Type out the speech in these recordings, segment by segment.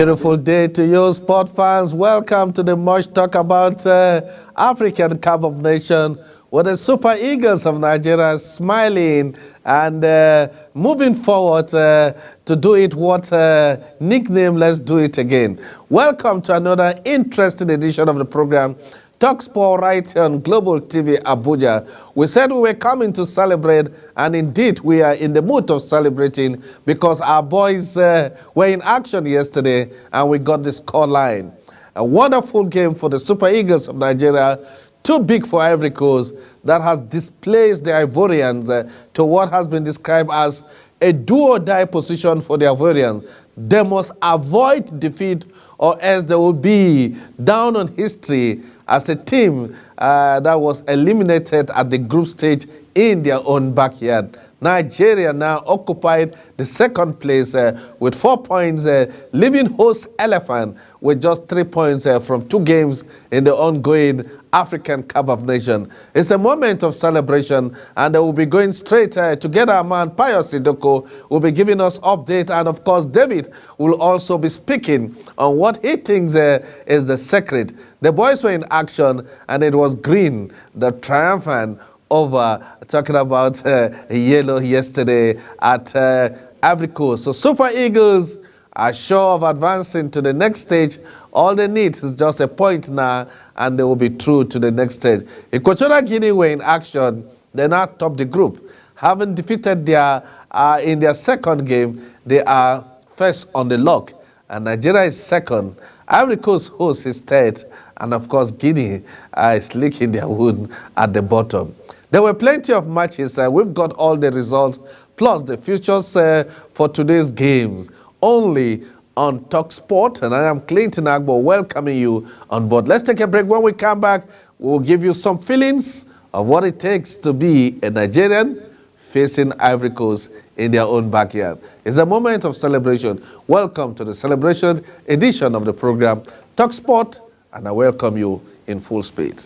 beautiful day to you, sport fans. Welcome to the much talk about African Cup of Nations, where the Super Eagles of Nigeria smiling and moving forward to do it what nickname, let's do it again. Welcome to another interesting edition of the program, Talk Sport, right on Global TV Abuja. We said we were coming to celebrate, and indeed we are in the mood of celebrating because our boys were in action yesterday and we got the score line. A wonderful game for the Super Eagles of Nigeria, too big for Ivory Coast, that has displaced the Ivorians to what has been described as a do-or-die position for the Ivorians. They must avoid defeat or else they will be down on history as a team that was eliminated at the group stage in their own backyard. Nigeria now occupied the second place with 4 points, leaving host Elephant with just 3 points from 2 games in the ongoing African Cup of Nations. It's a moment of celebration, and they will be going straight together. Our man Pius Idoko will be giving us update, and of course David will also be speaking on what he thinks is the secret. The boys were in action, and it was green, the triumphant over, talking about yellow yesterday at Ivory Coast. So Super Eagles are sure of advancing to the next stage. All they need is just a point now, and they will be through to the next stage. Equatorial Guinea were in action. They now top the group. Having defeated in their second game, they are first on the log, and Nigeria is second. Ivory Coast host is third, and of course Guinea is licking their wound at the bottom. There were plenty of matches. We've got all the results, plus the futures for today's games, only on Talk Sport. And I am Clinton Agbo welcoming you on board. Let's take a break. When we come back, we'll give you some feelings of what it takes to be a Nigerian facing Ivory Coast in their own backyard. It's a moment of celebration. Welcome to the celebration edition of the program, Talk Sport, and I welcome you in full speed.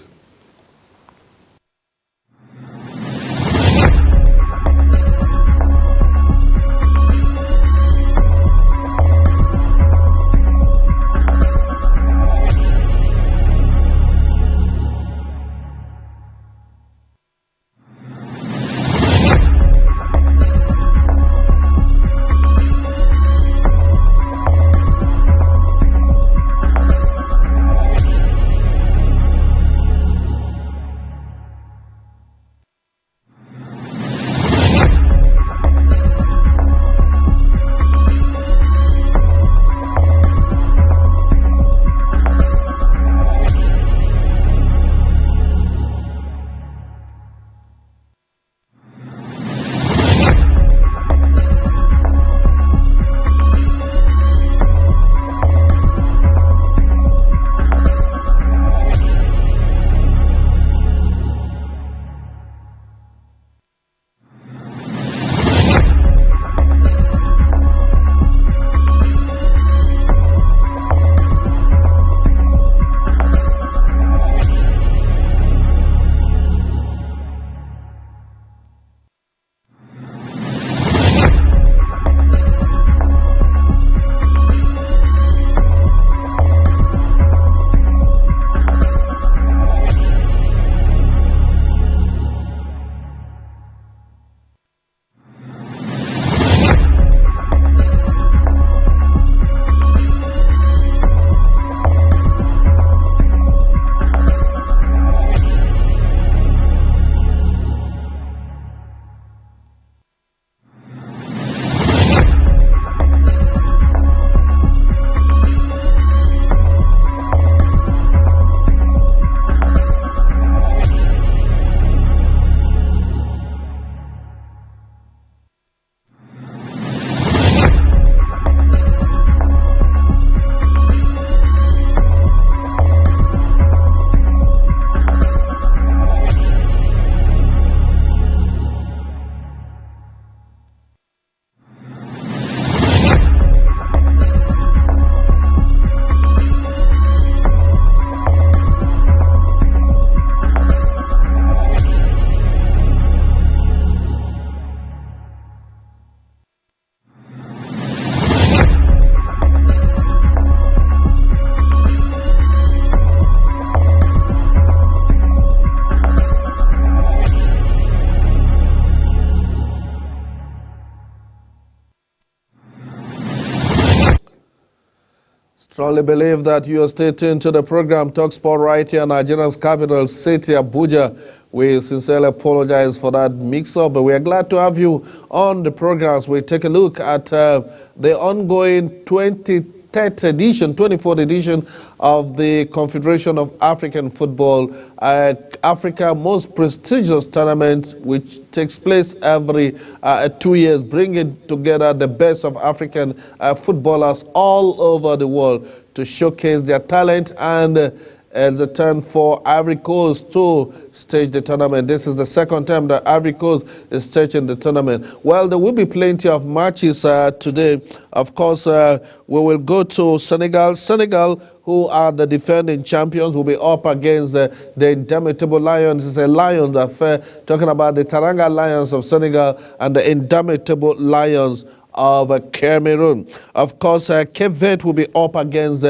Strongly believe that you are stay tuned to the program Talk Sport right here in Nigeria's capital city, Abuja. We sincerely apologize for that mix-up, but we are glad to have you on the program as we take a look at the ongoing 24th edition of the Confederation of African Football, Africa's most prestigious tournament, which takes place every 2 years, bringing together the best of African footballers all over the world to showcase their talent and it's a turn for Ivory Coast to stage the tournament. This is the second time that Ivory Coast is staging the tournament. Well, there will be plenty of matches today. Of course, we will go to Senegal. Senegal, who are the defending champions, will be up against the indomitable Lions. It's a Lions affair, talking about the Teranga Lions of Senegal and the indomitable Lions of Cameroon. Of course, Cape Verde will be up against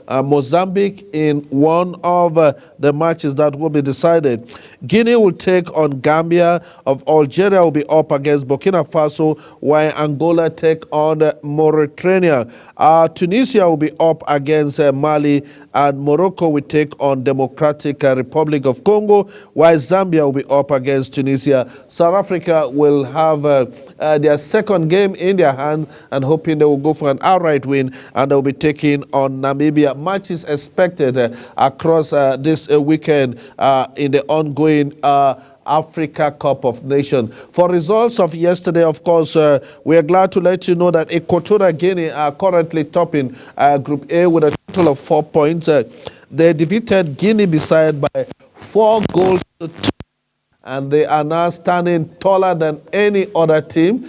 Mozambique in one of the matches that will be decided. Guinea will take on Gambia. Of Algeria will be up against Burkina Faso, while Angola take on Mauritania. Tunisia will be up against Mali, and Morocco will take on Democratic Republic of Congo, while Zambia will be up against Tunisia. South Africa will have their second game in their hand and hoping they will go for an outright win, and they'll be taking on Namibia. Matches expected across this weekend in the ongoing Africa Cup of Nations. For results of yesterday, of course, we are glad to let you know that Equatorial Guinea are currently topping Group A with a total of 4 points. They defeated Guinea-Bissau by 4 goals to 2. And they are now standing taller than any other team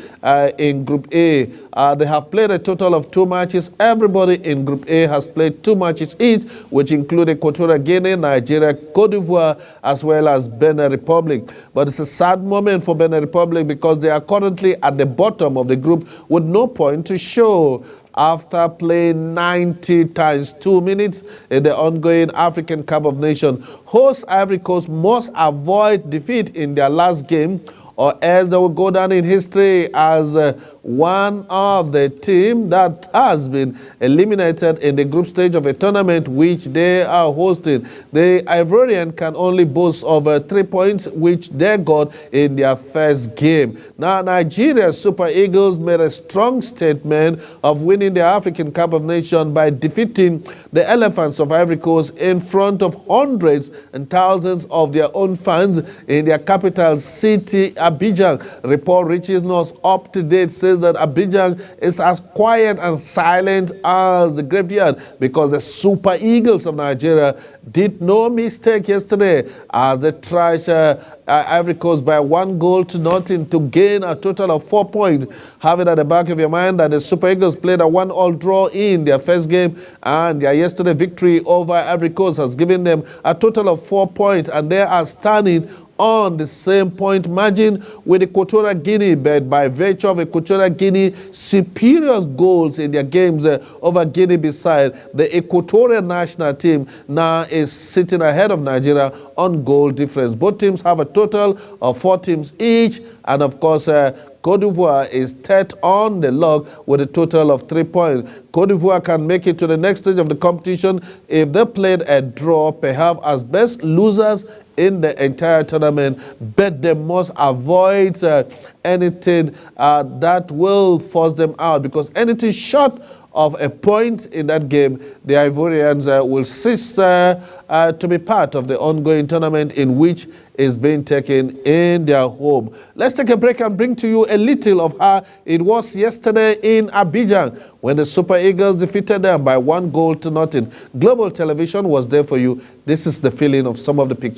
in Group A. They have played a total of 2 matches. Everybody in Group A has played 2 matches each, which include Equatorial Guinea, Nigeria, Cote d'Ivoire, as well as Benin Republic. But it's a sad moment for Benin Republic because they are currently at the bottom of the group with no point to show after playing 90 times 2 minutes in the ongoing African Cup of Nations. Host Ivory Coast must avoid defeat in their last game, or else they will go down in history as one of the team that has been eliminated in the group stage of a tournament which they are hosting. The Ivorian can only boast of 3 points, which they got in their first game. Now, Nigeria's Super Eagles made a strong statement of winning the African Cup of Nations by defeating the Elephants of Ivory Coast in front of hundreds and thousands of their own fans in their capital city, Abidjan. Report reaches us up to date says that Abidjan is as quiet and silent as the graveyard because the Super Eagles of Nigeria did no mistake yesterday as they trashed Ivory Coast by 1 goal to nothing to gain a total of 4 points. Have it at the back of your mind that the Super Eagles played a 1-1 draw in their first game, and their yesterday victory over Ivory Coast has given them a total of 4 points, and they are standing on the same point margin with Equatorial Guinea, but by virtue of Equatorial Guinea superior goals in their games over Guinea-Bissau, the Equatorial national team now is sitting ahead of Nigeria on goal difference. Both teams have a total of 4 teams each, and of course, Cote d'Ivoire is third on the log with a total of 3 points. Cote d'Ivoire can make it to the next stage of the competition if they played a draw, perhaps as best losers in the entire tournament, but they must avoid anything that will force them out, because anything short of a point in that game, the Ivorians will cease to be part of the ongoing tournament in which is being taken in their home. Let's take a break and bring to you a little of how it was yesterday in Abidjan when the Super Eagles defeated them by 1 goal to nothing. Global Television was there for you. This is the feeling of some of the pictures.